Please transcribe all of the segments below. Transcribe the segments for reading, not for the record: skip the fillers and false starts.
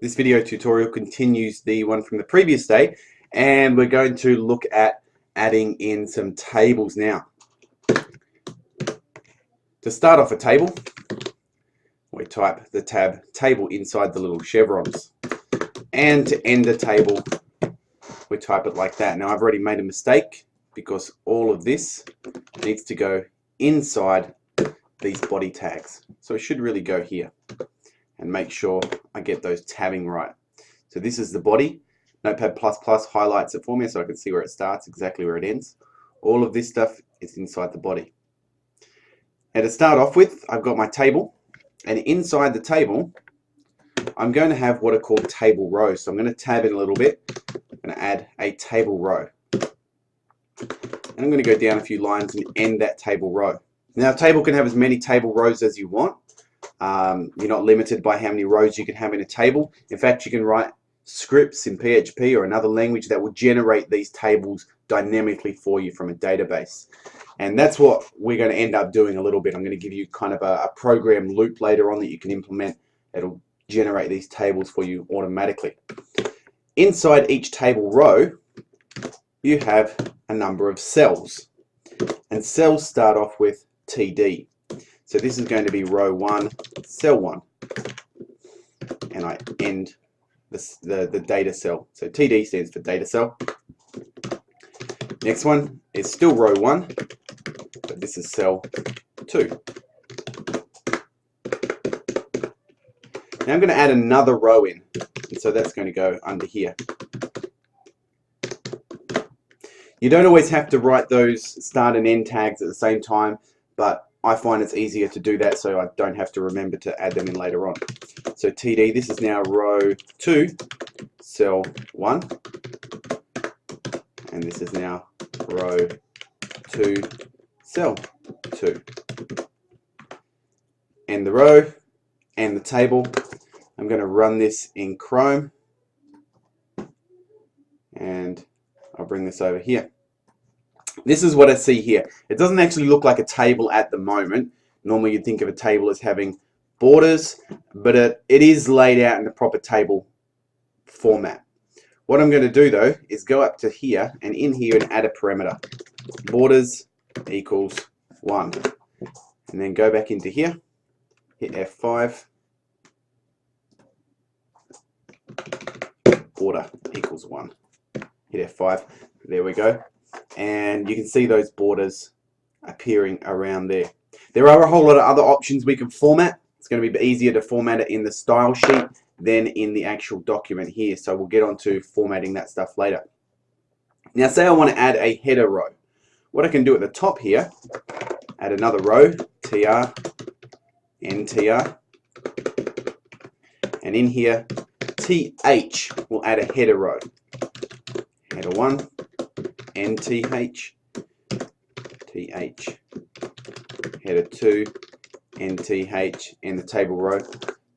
This video tutorial continues the one from the previous day, and we're going to look at adding in some tables now. To start off a table, we type the tab table inside the little chevrons. And to end a table, we type it like that. Now I've already made a mistake because all of this needs to go inside these body tags. So it should really go here. And make sure I get those tabbing right. So this is the body. Notepad++ highlights it for me so I can see where it starts, exactly where it ends. All of this stuff is inside the body. And to start off with, I've got my table, and inside the table I'm going to have what are called table rows. So I'm going to tab in a little bit. I'm going to add a table row. And I'm going to go down a few lines and end that table row. Now a table can have as many table rows as you want. You're not limited by how many rows you can have in a table. In fact, you can write scripts in PHP or another language that will generate these tables dynamically for you from a database. And that's what we're going to end up doing a little bit. I'm going to give you kind of a program loop later on that you can implement. It'll generate these tables for you automatically. Inside each table row, you have a number of cells. And cells start off with TD. So this is going to be row 1, cell 1. And I end the data cell. So TD stands for data cell. Next one is still row 1, but this is cell 2. Now I'm going to add another row in. And so that's going to go under here. You don't always have to write those start and end tags at the same time, but I find it's easier to do that so I don't have to remember to add them in later on. So TD, this is now row 2, cell 1. And this is now row 2, cell 2. And the row and the table. I'm going to run this in Chrome. And I'll bring this over here. This is what I see here. It doesn't actually look like a table at the moment. Normally you'd think of a table as having borders, but it is laid out in the proper table format. What I'm going to do though is go up to here and in here and add a parameter. Borders equals 1. And then go back into here, hit F5, border equals 1. Hit F5, there we go. And you can see those borders appearing around there. There are a whole lot of other options we can format. It's going to be easier to format it in the style sheet than in the actual document here. So we'll get on to formatting that stuff later. Now say I want to add a header row. What I can do at the top here, add another row, tr, ntr, and in here, th will add a header row. Header 1, NTH, TH, header 2, NTH, and the table row.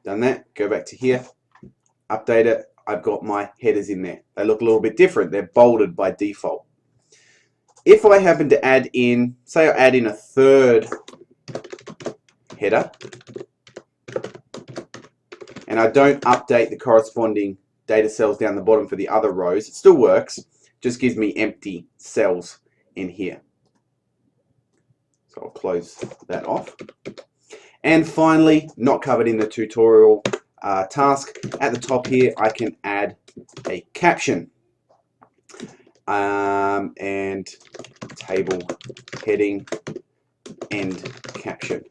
Done that, go back to here, update it, I've got my headers in there. They look a little bit different, they're bolded by default. If I happen to add in, say I add in a third header, and I don't update the corresponding data cells down the bottom for the other rows, it still works. Just gives me empty cells in here. So I'll close that off. And finally, not covered in the tutorial task, at the top here I can add a caption. And table heading end caption.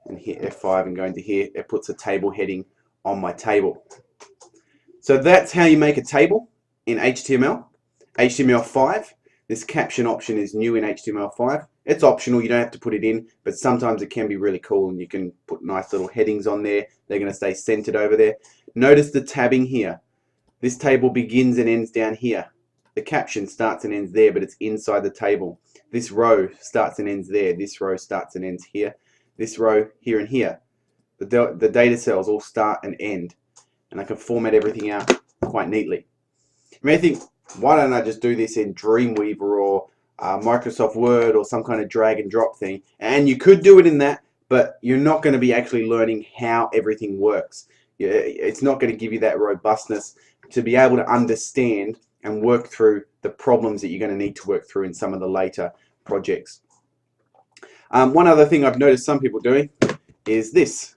And hit F5 and go into here, it puts a table heading on my table. So that's how you make a table in HTML. HTML5, this caption option is new in HTML5. It's optional, you don't have to put it in, but sometimes it can be really cool and you can put nice little headings on there. They're going to stay centered over there. Notice the tabbing here. This table begins and ends down here. The caption starts and ends there, but it's inside the table. This row starts and ends there. This row starts and ends here. This row here and here. The data cells all start and end. And I can format everything out quite neatly. You may think, why don't I just do this in Dreamweaver or Microsoft Word or some kind of drag and drop thing? And you could do it in that, but you're not going to be actually learning how everything works. It's not going to give you that robustness to be able to understand and work through the problems that you're going to need to work through in some of the later projects. One other thing I've noticed some people doing is this.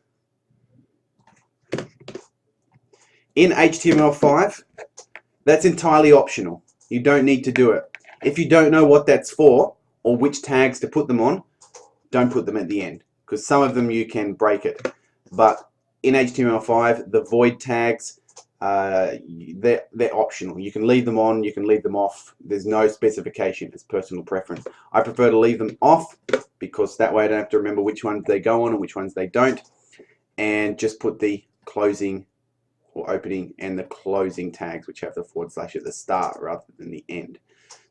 In HTML5, that's entirely optional. You don't need to do it. If you don't know what that's for or which tags to put them on, don't put them at the end, because some of them you can break it. But in HTML5, the void tags, they're optional. You can leave them on, you can leave them off. There's no specification. It's personal preference. I prefer to leave them off because that way I don't have to remember which ones they go on and which ones they don't, and just put the closing or opening and the closing tags, which have the / at the start rather than the end.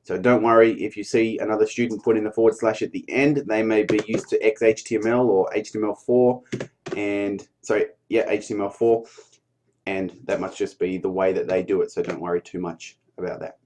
So don't worry if you see another student put in the / at the end. They may be used to XHTML or HTML4, and HTML4, and that must just be the way that they do it. So don't worry too much about that.